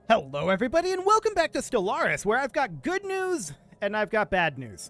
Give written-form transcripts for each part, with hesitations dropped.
Hello everybody and welcome back to Stellaris, where I've got good news and I've got bad news.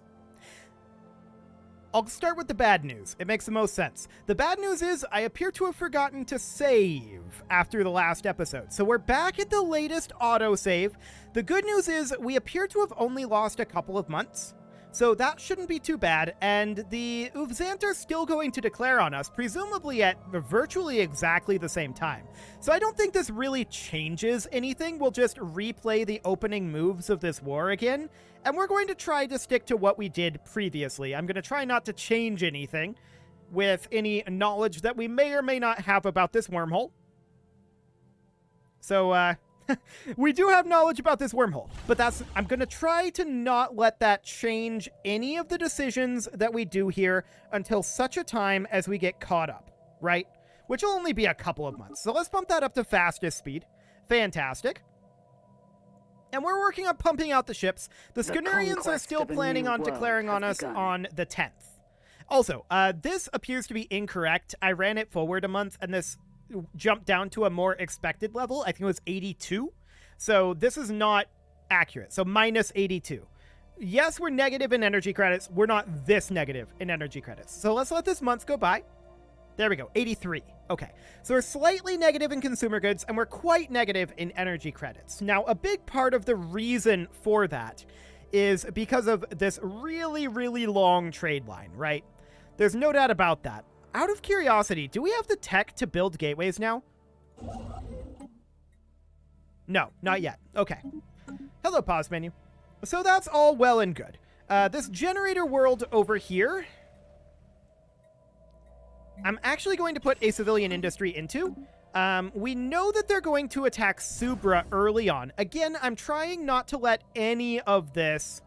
I'll start with the bad news. It makes the most sense. The bad news is I appear to have forgotten to save after the last episode. So we're back at the latest autosave. The good news is we appear to have only lost a couple of months. So that shouldn't be too bad, and the EUIV are still going to declare on us, presumably at virtually exactly the same time. So I don't think this really changes anything. We'll just replay the opening moves of this war again, and we're going to try to stick to what we did previously. I'm going to try not to change anything with any knowledge that we may or may not have about this wormhole. So, we do have knowledge about this wormhole, but I'm going to try to not let that change any of the decisions that we do here until such a time as we get caught up, right? Which will only be a couple of months. So let's bump that up to fastest speed. Fantastic. And we're working on pumping out the ships. The Scenarians are still planning on declaring on us on the 10th. Also, this appears to be incorrect. I ran it forward a month, and this jumped down to a more expected level. I think it was 82. So this is not accurate. So minus 82. Yes, we're negative in energy credits. We're not this negative in energy credits. So let's let this month go by. There we go. 83. Okay. So we're slightly negative in consumer goods, and we're quite negative in energy credits. Now, a big part of the reason for that is because of this really, really long trade line, right? There's no doubt about that. Out of curiosity, do we have the tech to build gateways now? No, not yet. Okay. Hello, pause menu. So that's all well and good. This generator world over here, I'm actually going to put a civilian industry into. We know that they're going to attack Subra early on. Again, I'm trying not to let any of this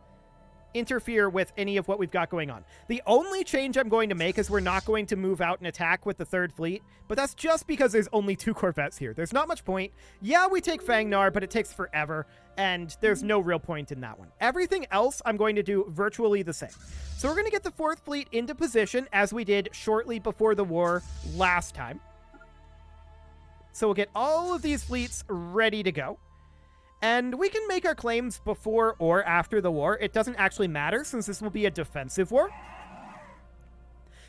interfere with any of what we've got going on. The only change I'm going to make is we're not going to move out and attack with the 3rd Fleet, but that's just because there's only 2 corvettes here. There's not much point. Yeah, we take Fangnar, but it takes forever, and there's no real point in that one. Everything else I'm going to do virtually the same. So we're going to get the 4th Fleet into position, as we did shortly before the war last time. So we'll get all of these fleets ready to go. And we can make our claims before or after the war. It doesn't actually matter, since this will be a defensive war.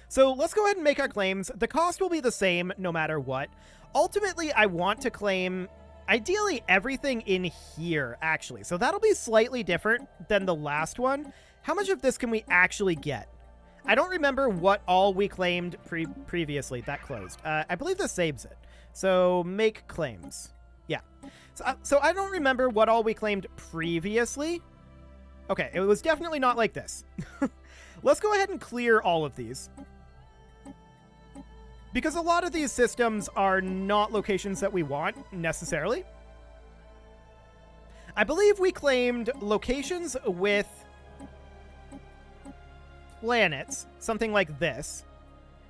So let's go ahead and make our claims. The cost will be the same no matter what. Ultimately, I want to claim, ideally, everything in here, actually. So that'll be slightly different than the last one. How much of this can we actually get? I don't remember what all we claimed previously. That closed. I believe this saves it. So make claims. Yeah. So I don't remember what all we claimed previously. Okay, it was definitely not like this. Let's go ahead and clear all of these, because a lot of these systems are not locations that we want, necessarily. I believe we claimed locations with planets, something like this.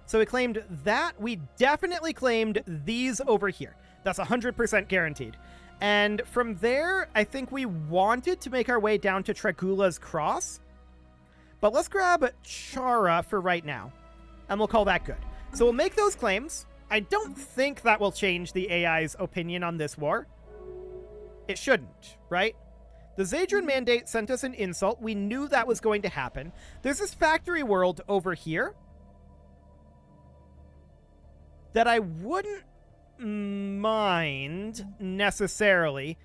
So we claimed that. We definitely claimed these over here. That's 100% guaranteed. And from there, I think we wanted to make our way down to Tragula's Cross. But let's grab Chara for right now, and we'll call that good. So we'll make those claims. I don't think that will change the AI's opinion on this war. It shouldn't, right? The Zadran Mandate sent us an insult. We knew that was going to happen. There's this factory world over here that I wouldn't mind necessarily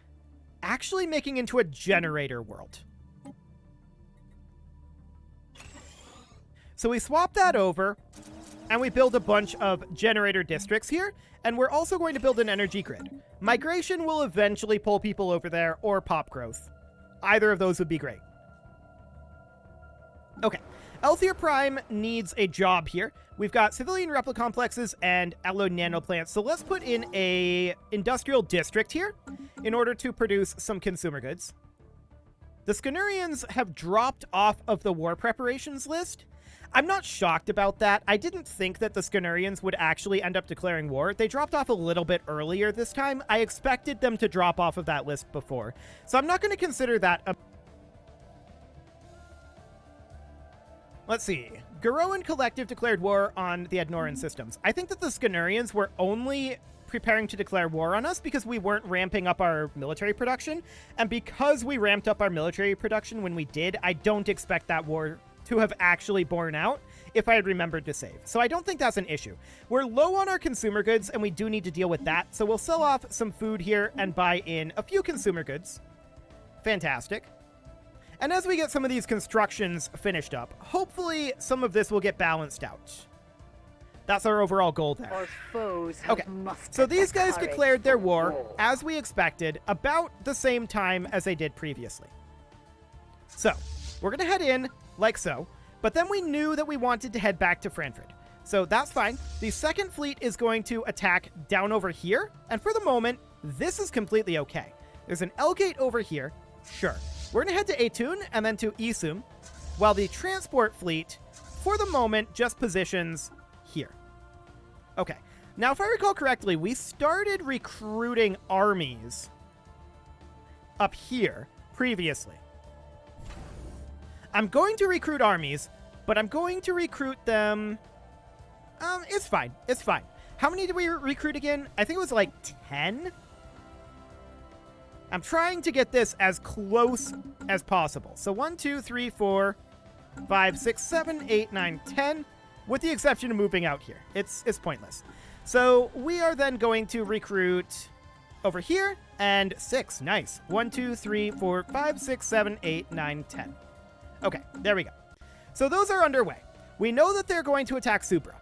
actually making into a generator world. So we swap that over, and we build a bunch of generator districts here, and we're also going to build an energy grid. Migration will eventually pull people over there, or pop growth. Either of those would be great. Okay. Elthier Prime needs a job here. We've got civilian replicomplexes and alloy nanoplants, so let's put in a industrial district here in order to produce some consumer goods. The Scenarians have dropped off of the war preparations list. I'm not shocked about that. I didn't think that the Scenarians would actually end up declaring war. They dropped off a little bit earlier this time. I expected them to drop off of that list before, so I'm not going to consider that a... Let's see. Garoan Collective declared war on the Adnoran systems. I think that the Scenarians were only preparing to declare war on us because we weren't ramping up our military production. And because we ramped up our military production when we did, I don't expect that war to have actually borne out if I had remembered to save. So I don't think that's an issue. We're low on our consumer goods, and we do need to deal with that. So we'll sell off some food here and buy in a few consumer goods. Fantastic. And as we get some of these constructions finished up, hopefully some of this will get balanced out. That's our overall goal there. Our foes have Okay, so these guys declared their war, as we expected, about the same time as they did previously. So, we're going to head in, like so, but then we knew that we wanted to head back to Frankfurt. So that's fine. The second fleet is going to attack down over here, and for the moment, this is completely okay. There's an L gate over here, sure. We're going to head to Etun and then to Isum, while the transport fleet, for the moment, just positions here. Okay, now if I recall correctly, we started recruiting armies up here previously. I'm going to recruit armies, but I'm going to recruit them... it's fine. It's fine. How many did we recruit again? I think it was like 10? I'm trying to get this as close as possible. So 1, 2, 3, 4, 5, 6, 7, 8, 9, 10, with the exception of moving out here. It's pointless. So we are then going to recruit over here, and 6. Nice. 1, 2, 3, 4, 5, 6, 7, 8, 9, 10. Okay, there we go. So those are underway. We know that they're going to attack Supra.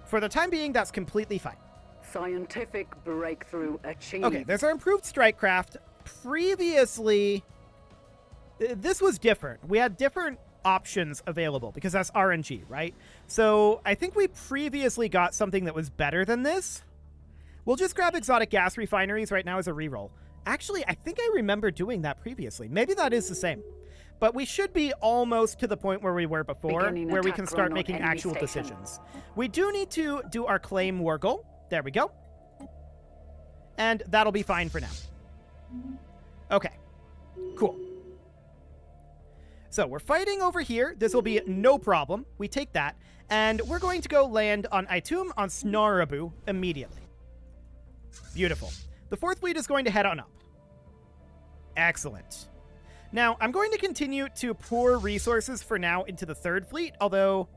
For the time being, that's completely fine. Scientific breakthrough achieved. Okay, there's our improved strike craft. Previously, this was different. We had different options available because that's RNG, right? So I think we previously got something that was better than this. We'll just grab exotic gas refineries right now as a reroll. Actually, I think I remember doing that previously. Maybe that is the same. But we should be almost to the point where we were before, where we can start making actual decisions. We do need to do our claim war goal. There we go. And that'll be fine for now. Okay, cool. So we're fighting over here. This will be no problem. We take that. And we're going to go land on Itum on Snarabu immediately. Beautiful. The 4th fleet is going to head on up. Excellent. Now, I'm going to continue to pour resources for now into the 3rd fleet, although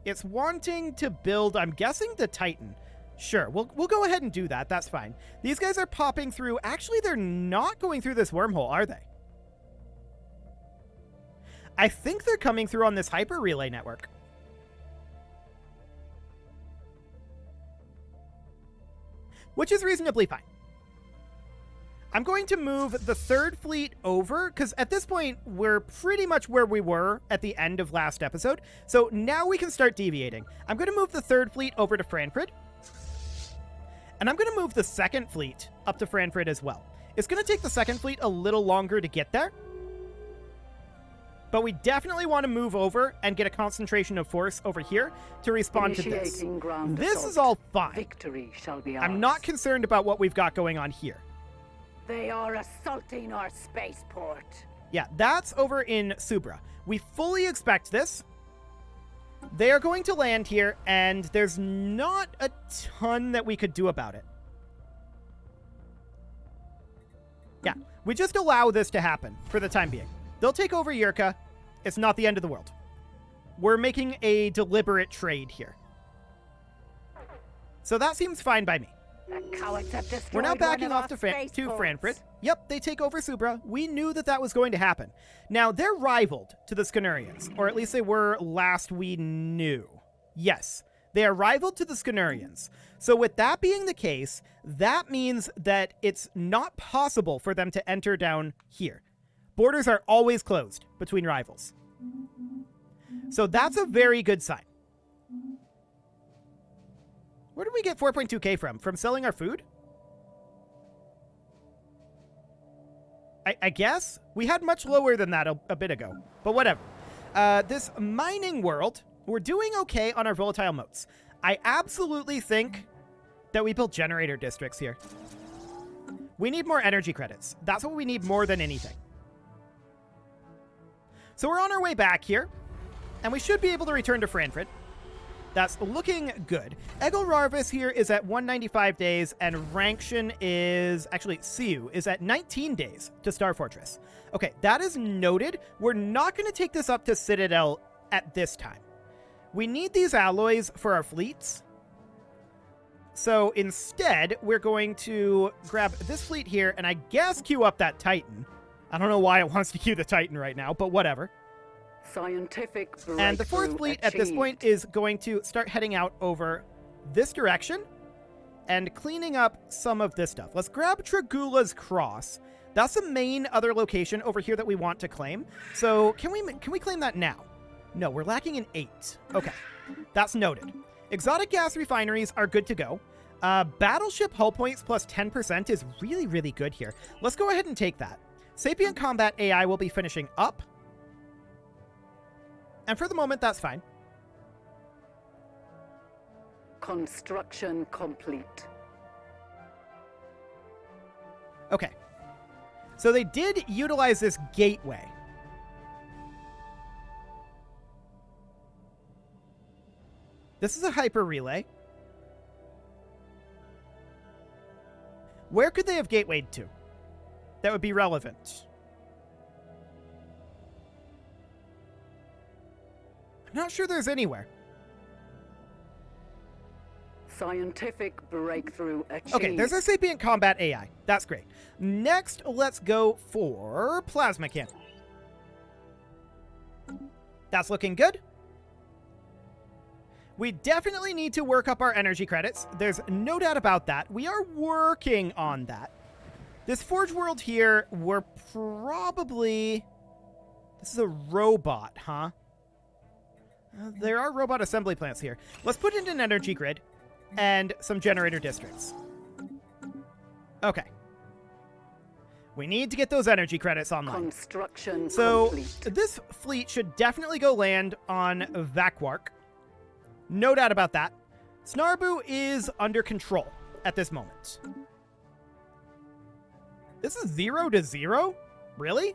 it's wanting to build, I'm guessing, the Titan. Sure, we'll go ahead and do that. That's fine. These guys are popping through. Actually, they're not going through this wormhole, are they? I think they're coming through on this hyper relay network. Which is reasonably fine. I'm going to move the 3rd fleet over, because at this point, we're pretty much where we were at the end of last episode. So now we can start deviating. I'm going to move the 3rd fleet over to Frankfurt. And I'm going to move the 2nd fleet up to Frankfurt as well. It's going to take the 2nd fleet a little longer to get there. But we definitely want to move over and get a concentration of force over here to respond to this. This is all fine. Victory shall be ours. I'm not concerned about what we've got going on here. They are assaulting our spaceport. Yeah, that's over in Supra. We fully expect this. They are going to land here, and there's not a ton that we could do about it. Yeah, we just allow this to happen for the time being. They'll take over Yurka. It's not the end of the world. We're making a deliberate trade here. So that seems fine by me. We're now backing off to Frankfurt. Yep, they take over Supra. We knew that that was going to happen. Now, they're rivaled to the Scanurians, or at least they were last we knew. Yes, they are rivaled to the Scanurians. So with that being the case, that means that it's not possible for them to enter down here. Borders are always closed between rivals. So that's a very good sign. Where did we get 4.2k from? From selling our food? I guess? We had much lower than that a bit ago, but whatever. This mining world, we're doing okay on our volatile motes. I absolutely think that we build generator districts here. We need more energy credits. That's what we need more than anything. So we're on our way back here, and we should be able to return to Frankfurt. That's looking good. Egelrarvis here is at 195 days, and Rankshan is... Actually, Siu is at 19 days to Star Fortress. Okay, that is noted. We're not going to take this up to Citadel at this time. We need these alloys for our fleets. So instead, we're going to grab this fleet here, and I guess queue up that Titan. I don't know why it wants to queue the Titan right now, but whatever. Scientific breakthrough And the fourth fleet at this point is going to start heading out over this direction and cleaning up some of this stuff. Let's grab Tragula's Cross. That's the main other location over here that we want to claim. So can we claim that now? No, we're lacking an 8. Okay, that's noted. Exotic gas refineries are good to go. Battleship hull points plus 10% is really, really good here. Let's go ahead and take that. Sapient Combat AI will be finishing up. And for the moment, that's fine. Construction complete. Okay. So they did utilize this gateway. This is a hyper relay. Where could they have gatewayed to? That would be relevant. I'm not sure there's anywhere. Scientific breakthrough achieved. Okay, there's our Sapient Combat AI. That's great. Next, let's go for Plasma Cannon. That's looking good. We definitely need to work up our energy credits. There's no doubt about that. We are working on that. This Forge World here, we're probably... This is a robot, huh? There are robot assembly plants here. Let's put in an energy grid and some generator districts. Okay. We need to get those energy credits online. Construction so complete. This fleet should definitely go land on Vakwark. No doubt about that. Snarbu is under control at this moment. This is 0-0? Really?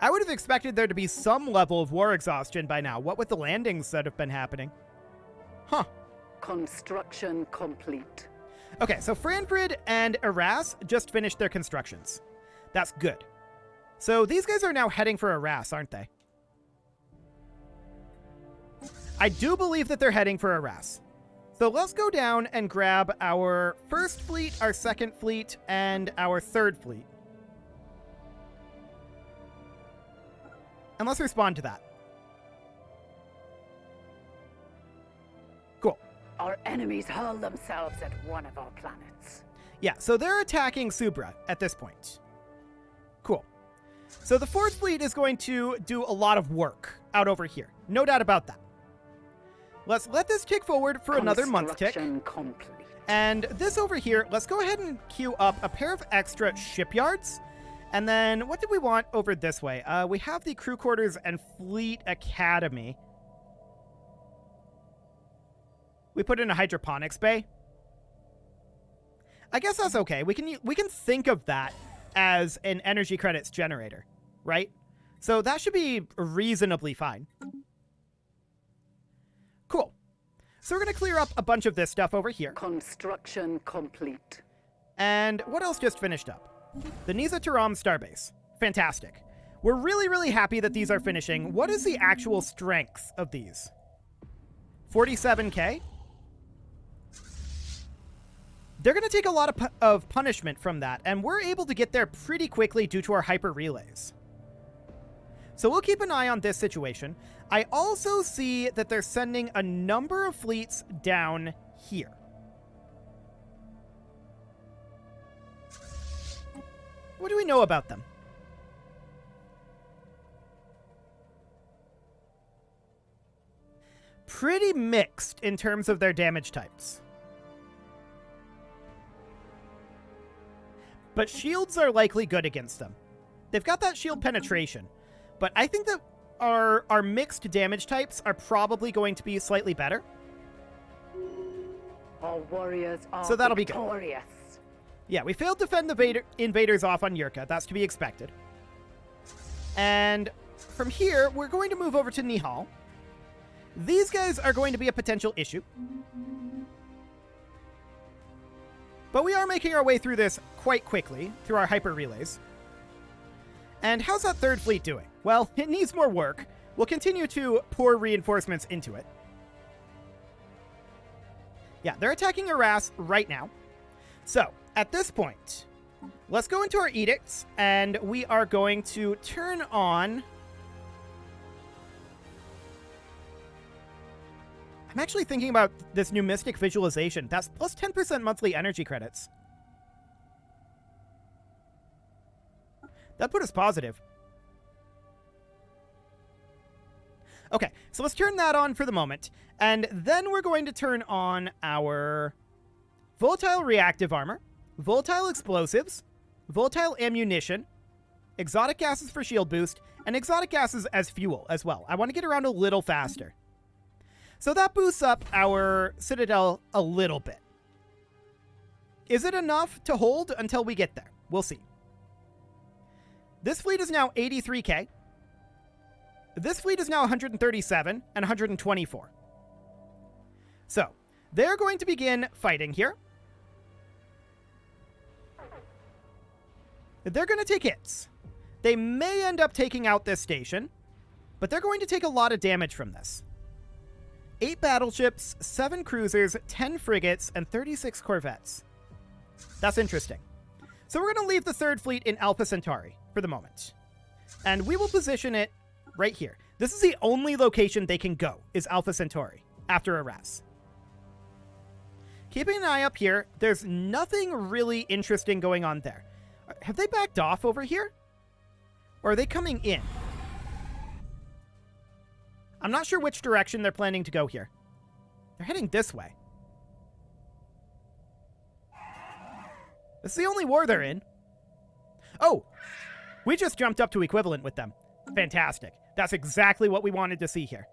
I would have expected there to be some level of war exhaustion by now. What with the landings that have been happening? Huh. Construction complete. Okay, so Franfrid and Arras just finished their constructions. That's good. So these guys are now heading for Arras, aren't they? I do believe that they're heading for Arras. So let's go down and grab our first fleet, our second fleet, and our third fleet. And let's respond to that. Cool. Our enemies hurl themselves at one of our planets. Yeah, so they're attacking Subra at this point. Cool. So the fourth fleet is going to do a lot of work out over here. No doubt about that. Let's let this tick forward for another month tick. Complete. And this over here, let's go ahead and queue up a pair of extra shipyards. And then what do we want over this way? We have the crew quarters and fleet academy. We put in a hydroponics bay. I guess that's okay. We can think of that as an energy credits generator, right? So that should be reasonably fine. Cool. So we're going to clear up a bunch of this stuff over here. Construction complete. And what else just finished up? The Niza Taram Starbase. Fantastic. We're really, really happy that these are finishing. What is the actual strength of these? 47k? They're going to take a lot of punishment from that, and we're able to get there pretty quickly due to our hyper relays. So we'll keep an eye on this situation. I also see that they're sending a number of fleets down here. What do we know about them? Pretty mixed in terms of their damage types. But shields are likely good against them. They've got that shield penetration. But I think that our mixed damage types are probably going to be slightly better. Our warriors are So that'll be good. victorious. Yeah, we failed to fend the invaders off on Yurka. That's to be expected. And from here, we're going to move over to Nihal. These guys are going to be a potential issue. But we are making our way through this quite quickly through our hyper relays. And how's that third fleet doing? Well, it needs more work. We'll continue to pour reinforcements into it. Yeah, they're attacking Arras right now. So, at this point, let's go into our edicts, and we are going to turn on... I'm actually thinking about this new Mystic visualization. That's plus 10% monthly energy credits. That put us positive. Okay, so let's turn that on for the moment. And then we're going to turn on our volatile reactive armor, volatile explosives, volatile ammunition, exotic gases for shield boost, and exotic gases as fuel as well. I want to get around a little faster. So that boosts up our Citadel a little bit. Is it enough to hold until we get there? We'll see. This fleet is now 83k. This fleet is now 137 and 124. So, they're going to begin fighting here. They're going to take hits. They may end up taking out this station, but they're going to take a lot of damage from this. 8 battleships, 7 cruisers, 10 frigates, and 36 corvettes. That's interesting. So we're going to leave the third fleet in Alpha Centauri for the moment. And we will position it right here. This is the only location they can go, is Alpha Centauri, after Arras. Keeping an eye up here, there's nothing really interesting going on there. Have they backed off over here? Or are they coming in? I'm not sure which direction they're planning to go here. They're heading this way. This is the only war they're in. Oh, we just jumped up to equivalent with them. Fantastic. That's exactly what we wanted to see here.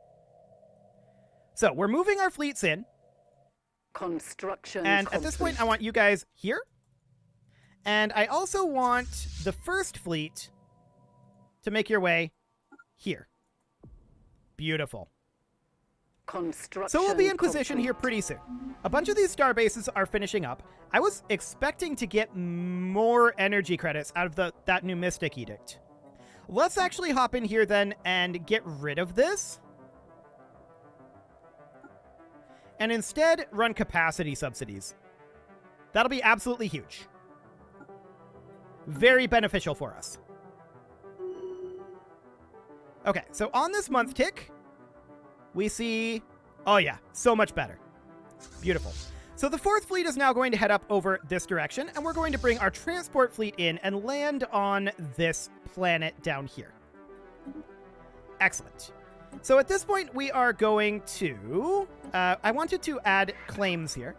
So we're moving our fleets in. Construction And complete. at this point, I want you guys here. And I also want the first fleet to make your way here. Beautiful. Construction So we'll be in position complete. here pretty soon. A bunch of these star bases are finishing up. I was expecting to get more energy credits out of that new Mystic Edict. Let's actually hop in here then and get rid of this. And instead run capacity subsidies. That'll be absolutely huge. Very beneficial for us. Okay, so on this month tick, we see... Oh yeah, so much better. Beautiful. So the fourth fleet is now going to head up over this direction, and we're going to bring our transport fleet in and land on this planet down here. Excellent. So at this point, we are going to... I wanted to add claims here.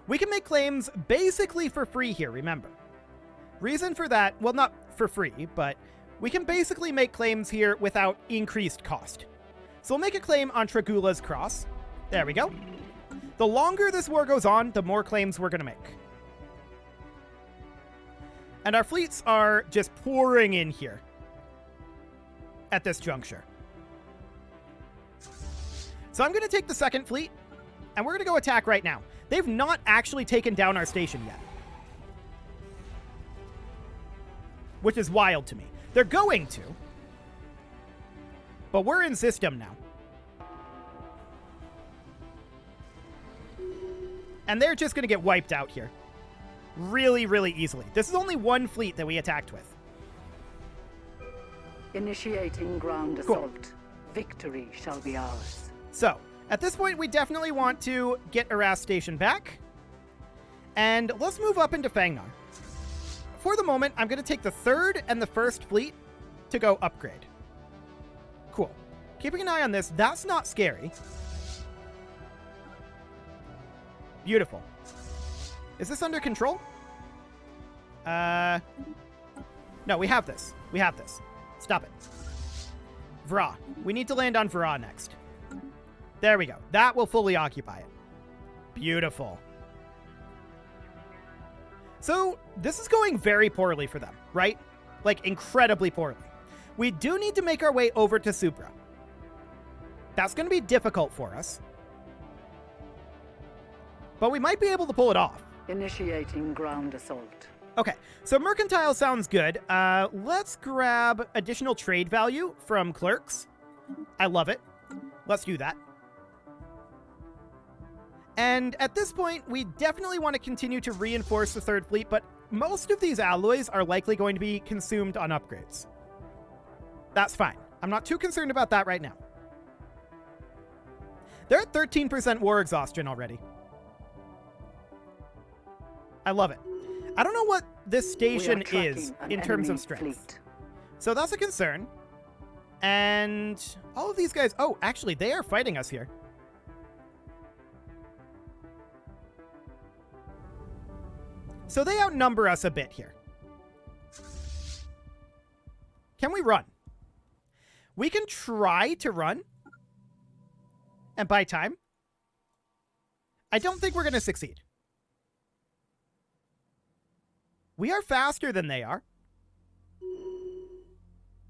We can make claims basically for free here, remember. Reason for that, well, not for free, but we can basically make claims here without increased cost. So we'll make a claim on Tragula's Cross. There we go. The longer this war goes on, the more claims we're going to make. And our fleets are just pouring in here at this juncture. So I'm going to take the second fleet, and we're going to go attack right now. They've not actually taken down our station yet, which is wild to me. They're going to, but we're in system now. And they're just going to get wiped out here. Really, really easily. This is only one fleet that we attacked with. Initiating ground assault. Victory shall be ours. So, at this point, we definitely want to get Arras Station back. And let's move up into Fangnar. For the moment, I'm going to take the third and the first fleet to go upgrade. Cool. Keeping an eye on this, that's not scary. Beautiful. Is this under control? No, we have this. We have this. Stop it. Vra. We need to land on Vra next. There we go. That will fully occupy it. Beautiful. So, this is going very poorly for them, right? Like, incredibly poorly. We do need to make our way over to Supra. That's going to be difficult for us. But we might be able to pull it off. Initiating ground assault. Okay, so mercantile sounds good. Let's grab additional trade value from clerks. I love it. Let's do that. And at this point, we definitely want to continue to reinforce the Third Fleet, but most of these alloys are likely going to be consumed on upgrades. That's fine. I'm not too concerned about that right now. They're at 13% war exhaustion already. I love it. I don't know what this station is in terms of strength. Fleet. So that's a concern. And all of these guys... Oh, actually, they are fighting us here. So they outnumber us a bit here. Can we run? We can try to run and buy time. I don't think we're going to succeed. We are faster than they are.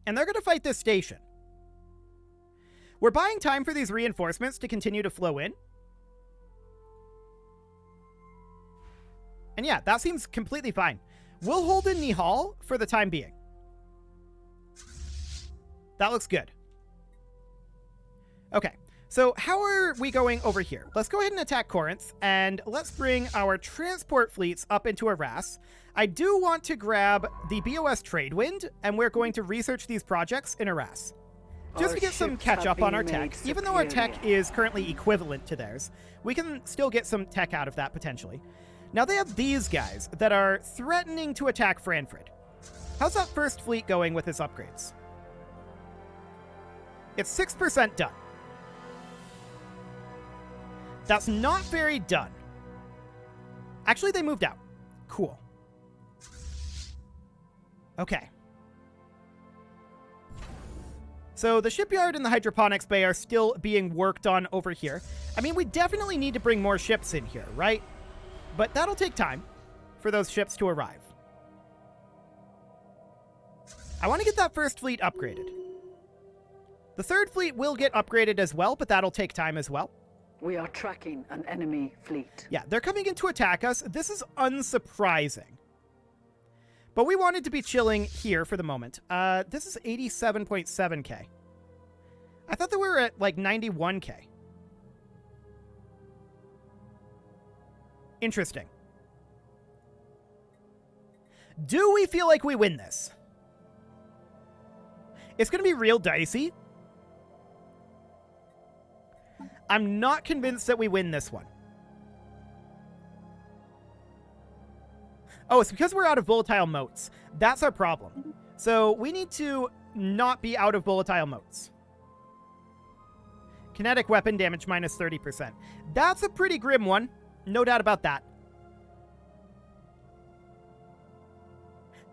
And they're going to fight this station. We're buying time for these reinforcements to continue to flow in. And yeah, that seems completely fine. We'll hold in Nihal for the time being. That looks good. Okay, so how are we going over here? Let's go ahead and attack Corinth, and let's bring our transport fleets up into Arras. I do want to grab the BOS Tradewind, and we're going to research these projects in Arras. Just to get some catch up on our tech. Even though our tech is currently equivalent to theirs, we can still get some tech out of that potentially. Now they have these guys that are threatening to attack Franfrid. How's that first fleet going with its upgrades? It's 6% done. That's not very done. Actually, they moved out. Cool. Okay. So the shipyard and the hydroponics bay are still being worked on over here. I mean, we definitely need to bring more ships in here, right? But that'll take time for those ships to arrive. I want to get that first fleet upgraded. The third fleet will get upgraded as well, but that'll take time as well. We are tracking an enemy fleet. Yeah, they're coming in to attack us. This is unsurprising. But we wanted to be chilling here for the moment. This is 87.7k. I thought that we were at like 91k. Interesting. Do we feel like we win this? It's going to be real dicey. I'm not convinced that we win this one. Oh, it's because we're out of volatile motes. That's our problem. So we need to not be out of volatile motes. Kinetic weapon damage minus 30%. That's a pretty grim one. No doubt about that.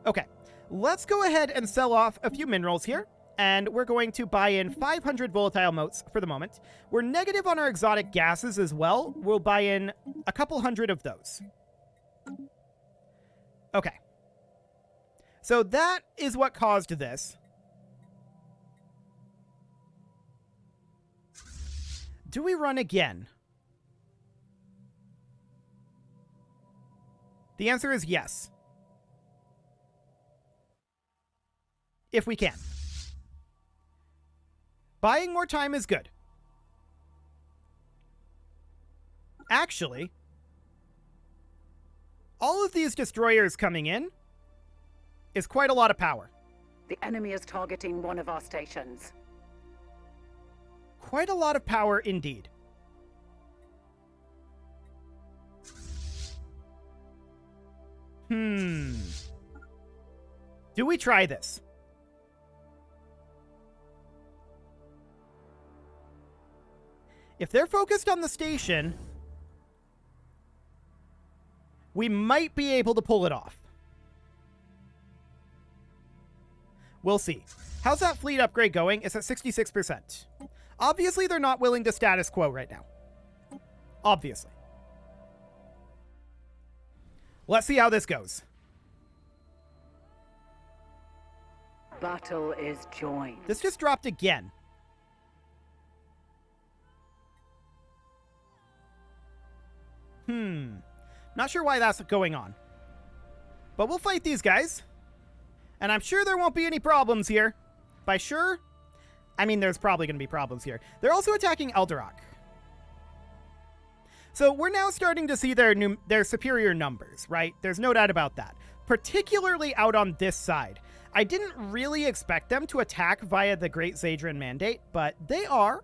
Okay, let's go ahead and sell off a few minerals here. And we're going to buy in 500 volatile motes for the moment. We're negative on our exotic gases as well. We'll buy in a couple hundred of those. Okay. So that is what caused this. Do we run again? The answer is yes. If we can. Buying more time is good. Actually, all of these destroyers coming in is quite a lot of power. The enemy is targeting one of our stations. Quite a lot of power indeed. Do we try this? If they're focused on the station, we might be able to pull it off. We'll see. How's that fleet upgrade going? It's at 66%. Obviously, they're not willing to status quo right now. Obviously. Let's see how this goes. Battle is joined. This just dropped again. Not sure why that's going on. But we'll fight these guys. And I'm sure there won't be any problems here. By sure, I mean there's probably going to be problems here. They're also attacking Eldorok. So we're now starting to see their superior numbers, right? There's no doubt about that. Particularly out on this side. I didn't really expect them to attack via the Great Zadran Mandate, but they are.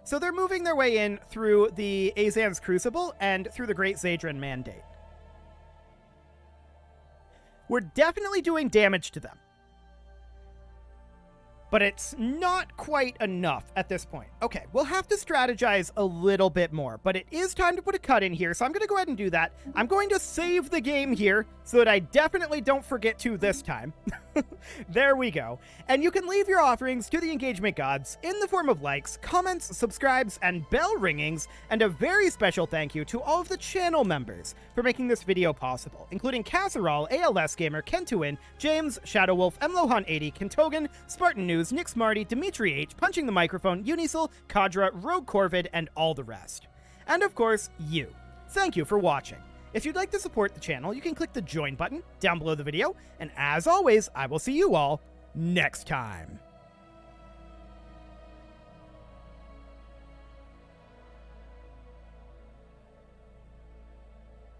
So they're moving their way in through the Azan's Crucible and through the Great Zadran Mandate. We're definitely doing damage to them. But it's not quite enough at this point. Okay, we'll have to strategize a little bit more, but it is time to put a cut in here, so I'm going to go ahead and do that. I'm going to save the game here so that I definitely don't forget to this time. There we go. And you can leave your offerings to the engagement gods in the form of likes, comments, subscribes, and bell ringings, and a very special thank you to all of the channel members for making this video possible, including Casserole, ALS Gamer, Kentuin, James, Shadowwolf, Mlohan80, Kentogan, Spartan News, Nick Smarty, Dimitri H, Punching the Microphone, Unisil, Kadra, Rogue Corvid, and all the rest. And of course, you. Thank you for watching. If you'd like to support the channel, you can click the join button down below the video, and as always, I will see you all next time.